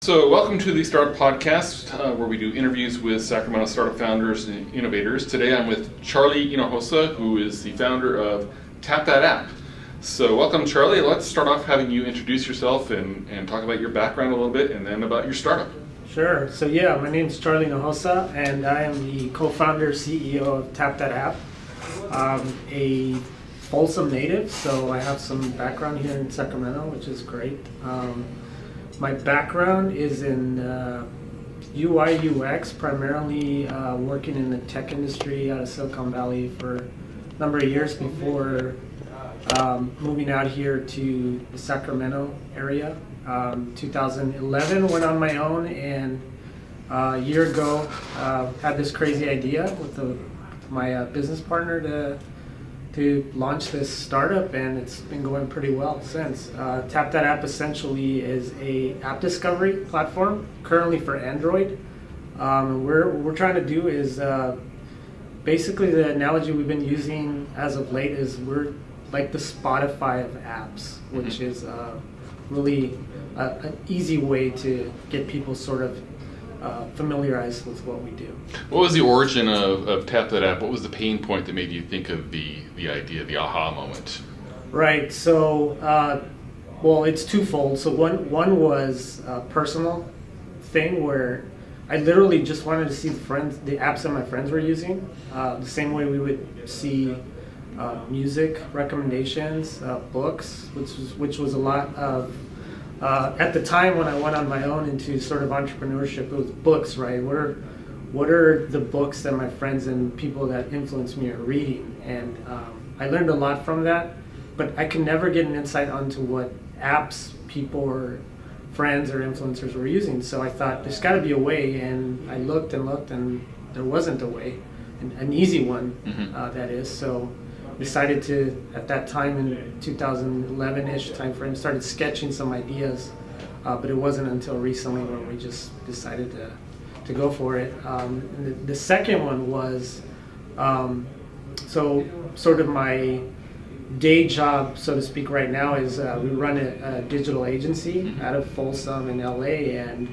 So welcome to the Startup Podcast, where we do interviews with Sacramento startup founders and innovators. Today I'm with Charlie Hinojosa, who is the founder of Tapp app. So welcome, Charlie. Let's start off having you introduce yourself and talk about your background a little bit, and then about your startup. Sure. So my name is Charlie Hinojosa, and I am the co-founder, CEO of Tapp app. A Folsom native, so I have some background here in Sacramento, which is great. My background is in UI UX, primarily working in the tech industry out of Silicon Valley for a number of years before moving out here to the Sacramento area. 2011 went on my own, and a year ago had this crazy idea with my business partner to launch this startup, and it's been going pretty well since. Tapp app essentially is a app discovery platform, currently for Android. What we're trying to do is basically the analogy we've been using as of late is we're like the Spotify of apps, which is really an easy way to get people sort of familiarized with what we do. What was the origin of Tapp app? What was the pain point that made you think of the idea, the aha moment? Right. So, it's twofold. So one was a personal thing where I literally just wanted to see the apps that my friends were using, the same way we would see music recommendations, books, which was a lot of. At the time when I went on my own into sort of entrepreneurship, it was books, right? What are the books that my friends and people that influence me are reading? And I learned a lot from that, but I could never get an insight onto what apps people or friends or influencers were using. So I thought there's got to be a way, and I looked, and there wasn't a way, an easy one, that is. So decided to, at that time in 2011-ish timeframe, started sketching some ideas, but it wasn't until recently when we just decided to go for it. And the second one was, sort of my day job, so to speak, right now is we run a digital agency out of Folsom in LA, and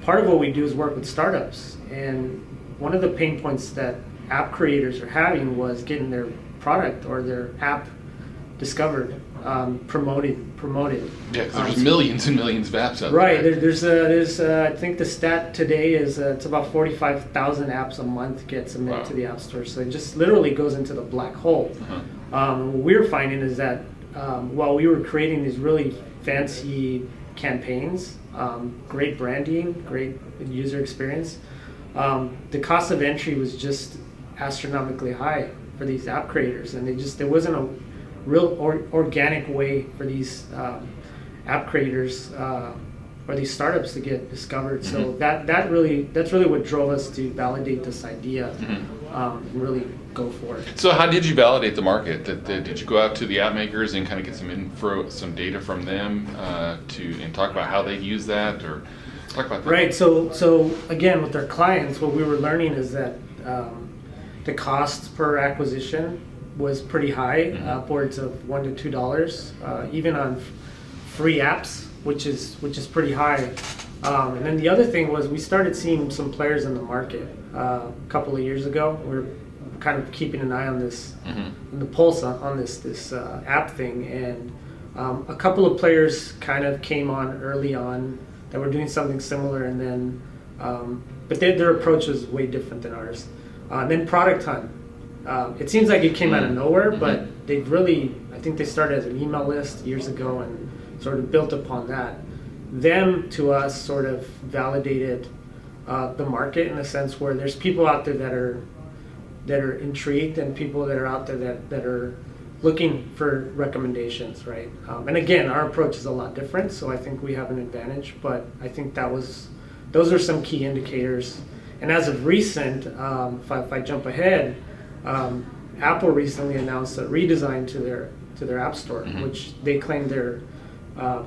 part of what we do is work with startups. And one of the pain points that app creators are having was getting their product or their app discovered, promoted. Yeah, because there's millions and millions of apps out there. Right. There's I think the stat today is it's about 45,000 apps a month get submitted to the App Store. So it just literally goes into the black hole. What we're finding is that while we were creating these really fancy campaigns, great branding, great user experience, the cost of entry was just astronomically high for these app creators, and there wasn't a real organic way for these app creators or these startups to get discovered. So that's really what drove us to validate this idea and really go for it. So how did you validate the market? Did you go out to the app makers and kind of get some info, some data from them and talk about how they use that, or talk about that? Right. So again, with our clients, what we were learning is that the cost per acquisition was pretty high, upwards of $1 to $2, even on free apps, which is pretty high. And then the other thing was we started seeing some players in the market a couple of years ago. We were kind of keeping an eye on this, the pulse on this app thing, and a couple of players kind of came on early on that were doing something similar, and then but their approach was way different than ours. Then Product Hunt. It seems like it came out of nowhere, but I think they started as an email list years ago and sort of built upon that. Them, to us, sort of validated the market in a sense where there's people out there that are intrigued, and people that are out there that are looking for recommendations, right? And again, our approach is a lot different, so I think we have an advantage, but I think those are some key indicators. And as of recent, if I jump ahead, Apple recently announced a redesign to their App Store, which they claim they're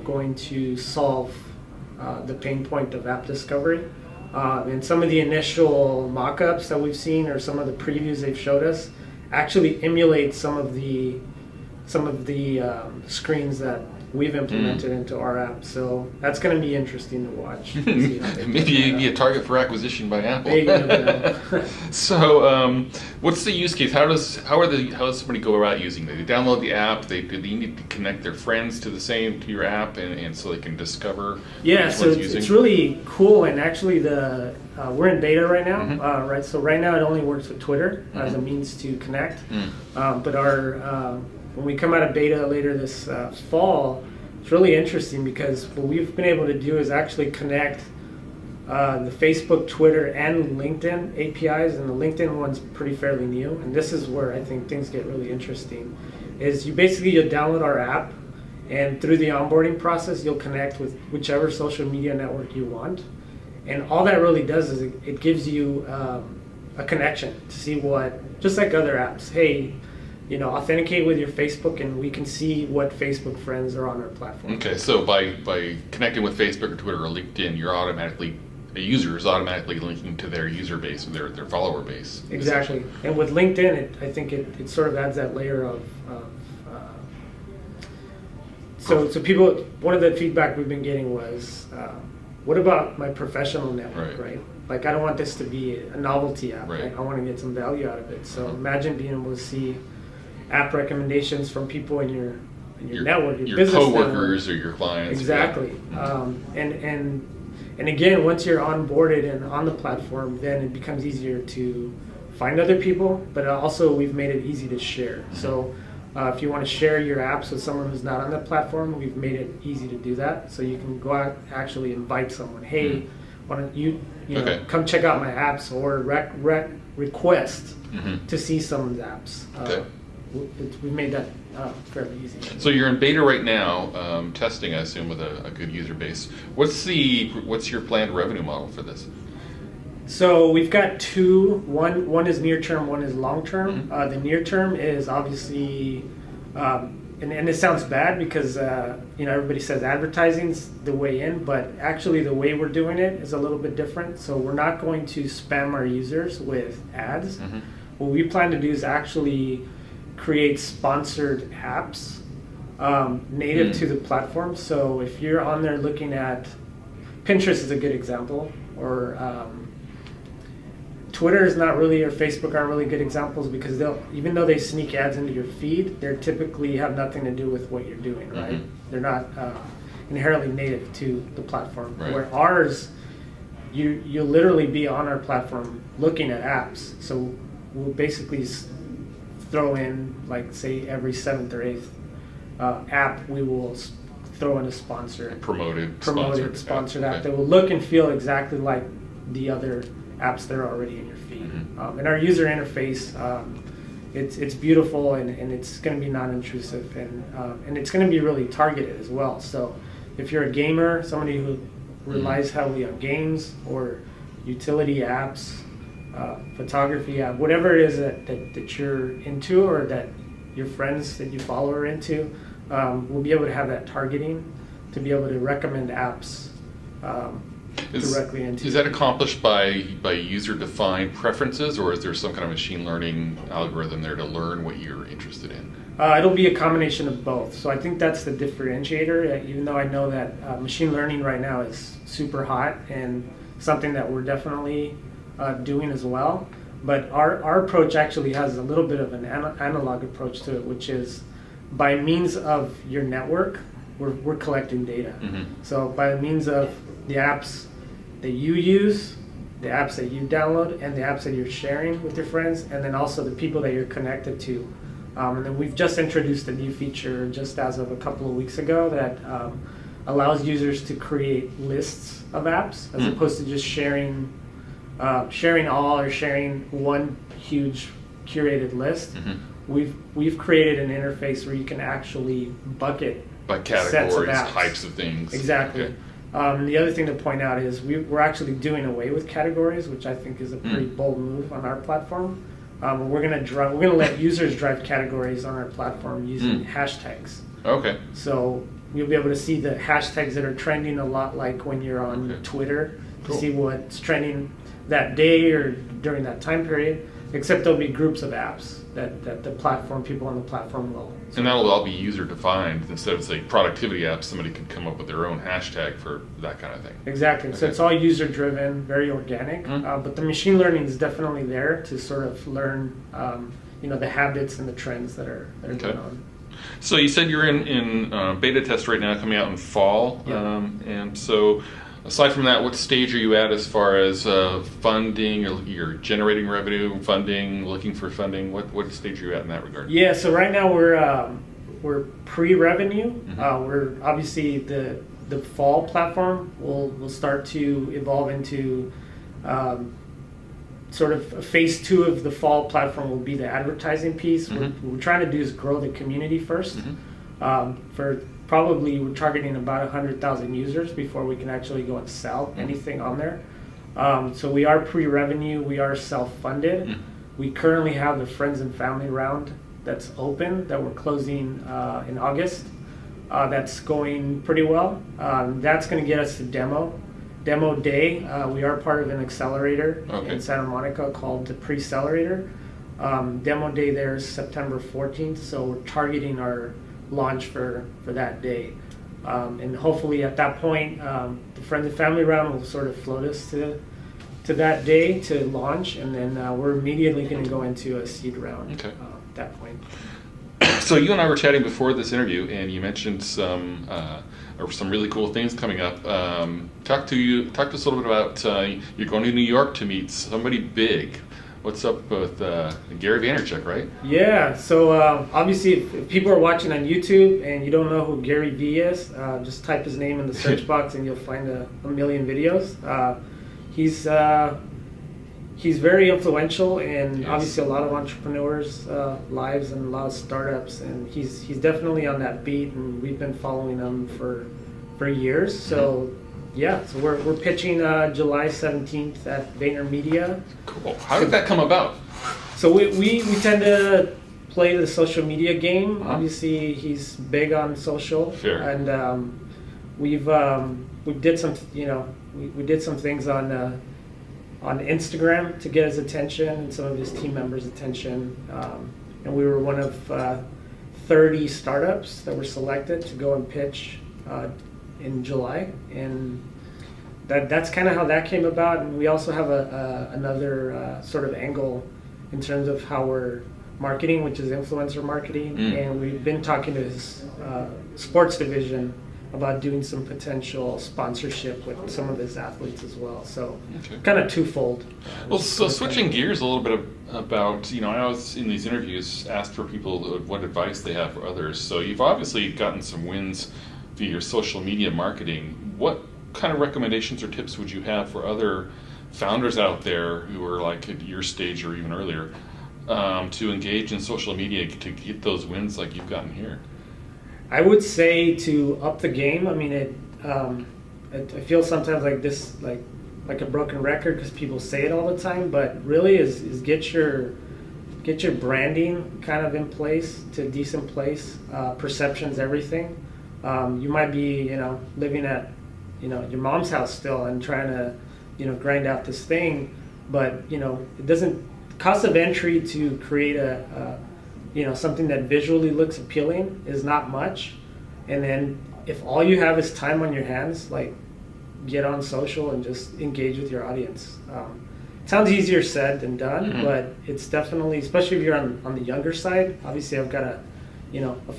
going to solve the pain point of app discovery. And some of the initial mock-ups that we've seen, or some of the previews they've showed us, actually emulate some of the screens that we've implemented into our app. So that's going to be interesting to watch. Maybe you'd be a target for acquisition by Apple. So, what's the use case? How does somebody go about using it? They download the app. They need to connect their friends to your app, and so they can discover. Yeah, so it's really cool. And actually, we're in beta right now. Right, so right now it only works with Twitter as a means to connect. But when we come out of beta later this fall, it's really interesting because what we've been able to do is actually connect the Facebook, Twitter, and LinkedIn APIs, and the LinkedIn one's pretty fairly new. And this is where I think things get really interesting. Is you'll download our app, and through the onboarding process, you'll connect with whichever social media network you want. And all that really does is it gives you a connection to see just like other apps. Hey, authenticate with your Facebook, and we can see what Facebook friends are on our platform. Okay, so by connecting with Facebook or Twitter or LinkedIn, a user is automatically linking to their user base, or their follower base. Exactly. And with LinkedIn, I think it sort of adds that layer of so people, one of the feedback we've been getting was, what about my professional network, right? Like, I don't want this to be a novelty app. Right? I want to get some value out of it. So imagine being able to see app recommendations from people in your network, your business coworkers network. Or your clients. Exactly. And again, once you're onboarded and on the platform, then it becomes easier to find other people, but also we've made it easy to share. So if you want to share your apps with someone who's not on the platform, we've made it easy to do that. So you can go out and actually invite someone. Hey, why don't you come check out my apps, or request to see someone's apps. We've made that fairly easy. So you're in beta right now, testing, I assume, with a good user base. What's your planned revenue model for this? So we've got two. One is near term, one is long term. The near term is obviously, and it sounds bad because everybody says advertising's the way in, but actually the way we're doing it is a little bit different. So we're not going to spam our users with ads. What we plan to do is actually create sponsored apps native to the platform. So if you're on there looking at Pinterest is a good example, or Twitter is not really, or Facebook aren't really good examples, because even though they sneak ads into your feed, they typically have nothing to do with what you're doing, right? They're not inherently native to the platform. Right. Where ours, you'll literally be on our platform looking at apps. So we'll basically throw in, like, say, every 7th or 8th app, we will throw in a sponsored sponsored app that will look and feel exactly like the other apps that are already in your feed. And our user interface, it's beautiful, and it's going to be non-intrusive, and it's going to be really targeted as well. So if you're a gamer, somebody who relies heavily on games or utility apps, photography app, whatever it is that you're into, or that your friends that you follow are into, we'll be able to have that targeting to be able to recommend apps directly into. Is that accomplished by user-defined preferences, or is there some kind of machine learning algorithm there to learn what you're interested in? It'll be a combination of both. So I think that's the differentiator, even though I know that machine learning right now is super hot and something that we're definitely doing as well. But our approach actually has a little bit of an analog approach to it, which is by means of your network, we're collecting data. So by means of the apps that you use, the apps that you download, and the apps that you're sharing with your friends, and then also the people that you're connected to. And then we've just introduced a new feature just as of a couple of weeks ago that allows users to create lists of apps as opposed to just sharing all or sharing one huge curated list. We've created an interface where you can actually bucket by categories, types of things. Exactly. Okay. The other thing to point out is we're actually doing away with categories, which I think is a pretty bold move on our platform. We're gonna let users drive categories on our platform using hashtags. Okay. So you'll be able to see the hashtags that are trending a lot, like when you're on Twitter, to see what's trending that day or during that time period. Except there'll be groups of apps. that the platform, people on the platform will. And that'll all be user defined instead of, say, productivity apps. Somebody could come up with their own hashtag for that kind of thing. Exactly. Okay. So it's all user driven, very organic. But the machine learning is definitely there to sort of learn, the habits and the trends that are going on. So you said you're in beta test right now, coming out in fall. Yeah. And so aside from that, what stage are you at as far as funding? You're generating revenue, funding, looking for funding. What stage are you at in that regard? Yeah, so right now we're pre-revenue. We're obviously the fall platform will start to evolve into sort of phase 2 of the fall platform will be the advertising piece. What we're trying to do is grow the community first. We're targeting about 100,000 users before we can actually go and sell anything on there. So we are pre-revenue, we are self-funded. We currently have the friends and family round that's open, that we're closing in August. That's going pretty well. That's going to get us to demo day. We are part of an accelerator in Santa Monica called the Pre-Accelerator. Demo day there is September 14th, so we're targeting our launch for that day. And hopefully at that point, the friends and family round will sort of float us to that day to launch, and then we're immediately going to go into a seed round at that point. So you and I were chatting before this interview, and you mentioned some really cool things coming up. Talk to us a little bit about you're going to New York to meet somebody big. What's up with Gary Vaynerchuk, right? Yeah, so obviously if people are watching on YouTube and you don't know who Gary V is, just type his name in the search box and you'll find a million videos. He's very influential in obviously a lot of entrepreneurs' lives and a lot of startups, and he's definitely on that beat, and we've been following him for years. So so we're pitching July 17th at VaynerMedia. Cool. How did that come about? So we tend to play the social media game. Obviously, he's big on social, and we did some we did some things on Instagram to get his attention and some of his team members' attention, and we were one of 30 startups that were selected to go and pitch in July, and that's kind of how that came about. And we also have another sort of angle in terms of how we're marketing, which is influencer marketing, and we've been talking to his sports division about doing some potential sponsorship with some of his athletes as well. So kind of twofold. Well, so switching gears a little bit about, I always in these interviews asked for people what advice they have for others. So you've obviously gotten some wins via your social media marketing. What kind of recommendations or tips would you have for other founders out there who are like at your stage or even earlier to engage in social media to get those wins like you've gotten here? I would say to up the game. I mean, I feel sometimes like this, like a broken record because people say it all the time, but really is get your branding kind of in place to a decent place. Perception's everything. You might be, living at, your mom's house still and trying to, grind out this thing, but it doesn't. Cost of entry to create something that visually looks appealing is not much. And then if all you have is time on your hands, like get on social and just engage with your audience. It sounds easier said than done, but it's definitely, especially if you're on the younger side. Obviously I've got a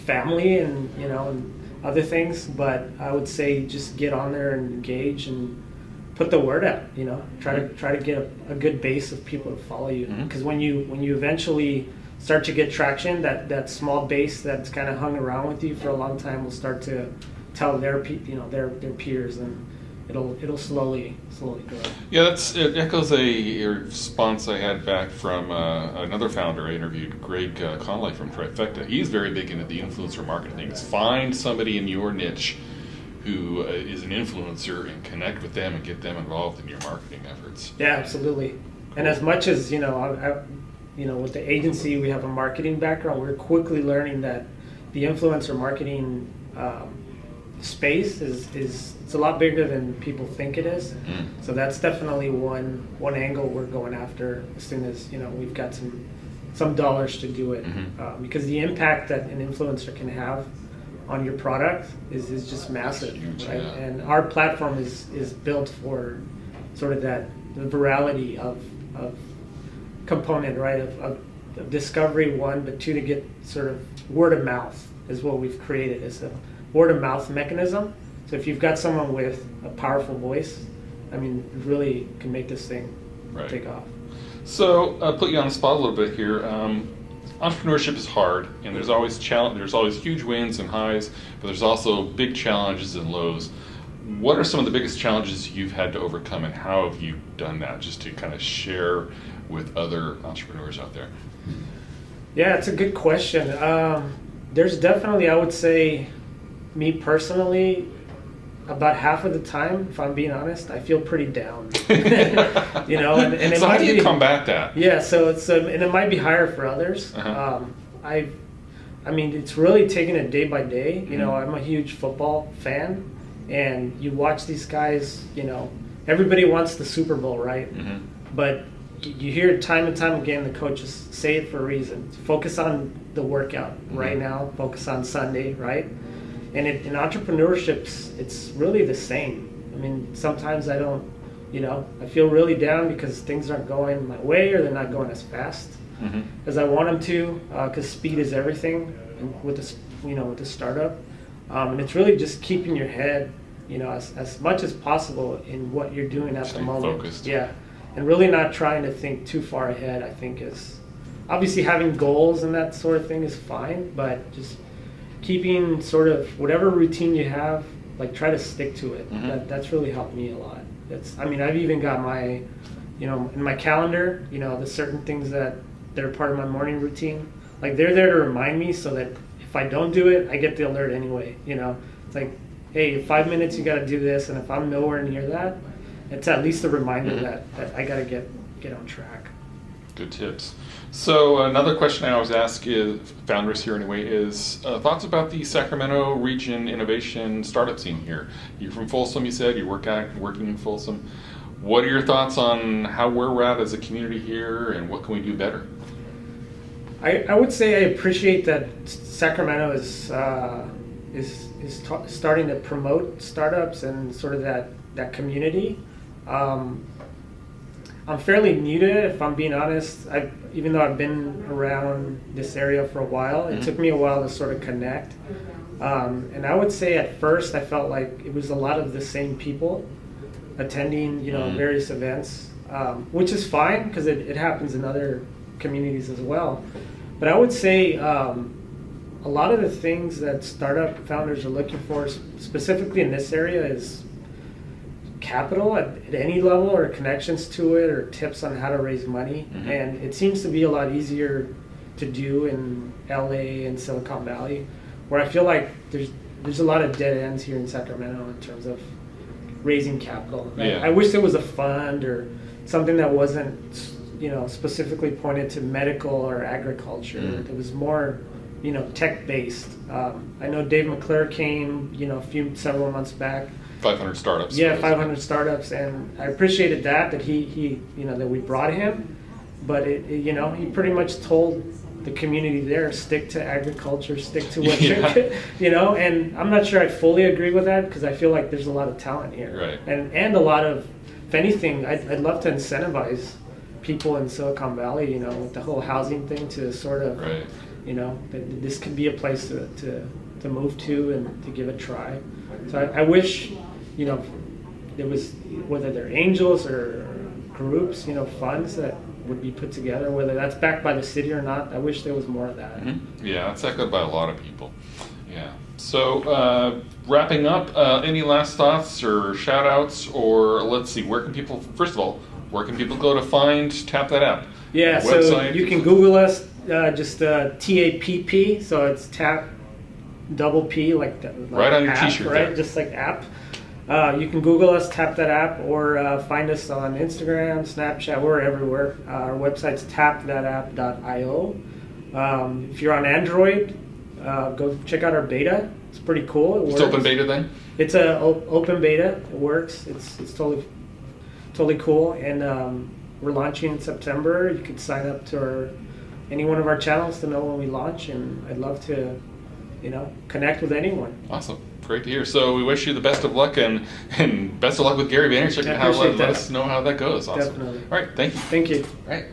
family and, and other things, but I would say just get on there and engage and put the word out, try to get a good base of people to follow you. Because when you eventually start to get traction, that small base that's kind of hung around with you for a long time will start to tell their peers, and it'll slowly grow. Yeah, it echoes a response I had back from another founder I interviewed, Greg Conley from Trifecta. He's very big into the influencer marketing things. Find somebody in your niche who is an influencer and connect with them and get them involved in your marketing efforts. Yeah, absolutely. And as much as with the agency, we have a marketing background. We're quickly learning that the influencer marketing space it's a lot bigger than people think it is. So that's definitely one angle we're going after as soon as we've got some some dollars to do it, because the impact that an influencer can have on your product is just massive, huge, right? yeah. And our platform is built for sort of the virality of component, right? Of discovery, one, but two, to get sort of word of mouth is what we've created. It's a word of mouth mechanism. So if you've got someone with a powerful voice, I mean, it really can make this thing take off. So I'll put you on the spot a little bit here. Entrepreneurship is hard, and there's always there's always huge wins and highs, but there's also big challenges and lows. What are some of the biggest challenges you've had to overcome, and how have you done that, just to kind of share with other entrepreneurs out there? Yeah, it's a good question. There's definitely, I would say, me personally, about half of the time, if I'm being honest, I feel pretty down. You know, and it so might how do you be, combat that? Yeah, so it's and it might be higher for others. I mean, it's really taking it day by day. You know, I'm a huge football fan, and you watch these guys. You know, everybody wants the Super Bowl, right? But you hear time and time again the coaches say it for a reason. Focus on the workout right now. Focus on Sunday, right? And in entrepreneurship, it's really the same. I mean, sometimes I don't, you know, I feel really down because things aren't going my way, or they're not going as fast as I want them to, because speed is everything with the startup. And it's really just keeping your head, you know, as much as possible in what you're doing at the moment. Focused. Yeah, and really not trying to think too far ahead, I think, is obviously having goals and that sort of thing is fine, but just keeping sort of whatever routine you have, like, try to stick to it. That's really helped me a lot. I mean, I've even got my, you know, in my calendar, you know, the certain things that are part of my morning routine. Like, they're there to remind me, so that if I don't do it, I get the alert anyway. You know, it's like, hey, in 5 minutes you got to do this, and if I'm nowhere near that, it's at least a reminder that I got to get on track. Good tips. So another question I always ask is, founders here anyway, is thoughts about the Sacramento region innovation startup scene here. You're from Folsom, you said, you're working in Folsom. What are your thoughts on how we're at as a community here, and what can we do better? I would say I appreciate that Sacramento is starting to promote startups and sort of that community. I'm fairly new to it, if I'm being honest. Even though I've been around this area for a while, it took me a while to sort of connect. And I would say at first I felt like it was a lot of the same people attending, you know, various events, which is fine because it happens in other communities as well. But I would say a lot of the things that startup founders are looking for, specifically in this area, is capital at any level, or connections to it, or tips on how to raise money. And it seems to be a lot easier to do in LA and Silicon Valley, where I feel like there's a lot of dead ends here in Sacramento in terms of raising capital. I wish there was a fund or something that wasn't, you know, specifically pointed to medical or agriculture. It was more, you know, tech based. I know Dave McClure came, you know, several months back. 500 startups. Yeah, 500 startups, and I appreciated that he you know, that we brought him, but you know, he pretty much told the community there, stick to agriculture, stick to what you know, and I'm not sure I fully agree with that, because I feel like there's a lot of talent here, right? And a lot of, if anything, I'd love to incentivize people in Silicon Valley, you know, with the whole housing thing, to sort of, you know, that this could be a place to move to and to give a try. So I wish, you know, there was, whether they're angels or groups, you know, funds that would be put together, whether that's backed by the city or not. I wish there was more of that. Yeah, that's echoed by a lot of people. Yeah. So wrapping up, any last thoughts or shout outs, or let's see, where can people, first of all, where can people go to find Tapp That App? Yeah, so you can Google us, just TAPP, so it's Tapp double P, like right on your app, t-shirt, right? there. Just like app. You can Google us, Tapp That App, or find us on Instagram, Snapchat. We're everywhere. Our website's tappthatapp.io. If you're on Android, go check out our beta. It's pretty cool. It works. It's open beta then? It's a open beta. It works. It's totally cool. And we're launching in September. You can sign up to any one of our channels to know when we launch, and I'd love to, connect with anyone. Awesome. Great to hear. So we wish you the best of luck and best of luck with Gary Vaynerchuk. I appreciate Let us know how that goes. Awesome. Definitely. All right. Thank you. Thank you. All right.